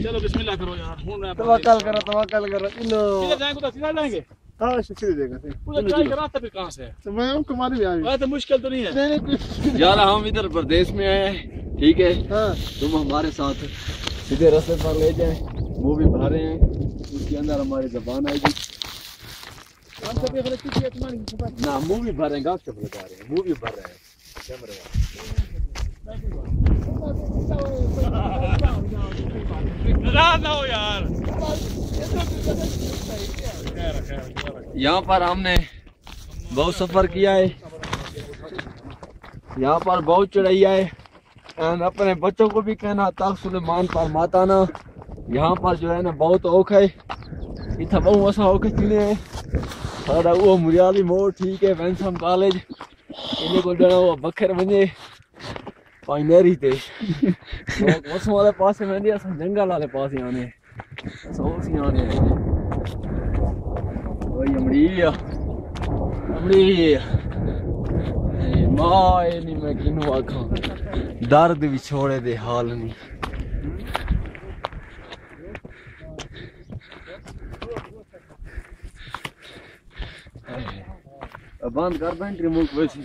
चलो बिस्मिल्लाह करो यार। तवक्कल करो इनो सीधे जाएंगे तो सीधा जाएंगे। हां सीधे देगा पूरा ट्राई करा तब कहां से है? तो मैं तुम्हारे भी आया तो मुश्किल तो नहीं है। नहीं यार हम इधर प्रदेश में आए हैं, ठीक है। हां तुम हमारे साथ सीधे रास्ते पर ले जाए। मूवी बना रहे हैं, उसके अंदर हमारी जबान आएगी ना। मूवी भर रहे हैं, गाँव चप्पल लगा रहे हैं, मूवी भर रहे हैं कैमरे ना हो यार। यहाँ पर हमने बहुत सफर किया है, यहाँ पर बहुत चढ़ाई है। एंड अपने बच्चों को भी कहना तक सुलेमान पर माता ना, यहाँ पर जो है ना बहुत औख है। इतना बहुत असा औख चीने है सारा वो मुरियाली मोड़, ठीक है। वेंसम कॉलेज इन्हें को जाना वो बखर वने पाइनरी थे उस वाले पास में दिया जंगल वाले पास ही आने सोच ही आने ओए अमड़ी माए नहीं मैं किनु आखा दर्द भी छोड़े दे हाल नहीं। बंद कर बैटरी मुक वैसी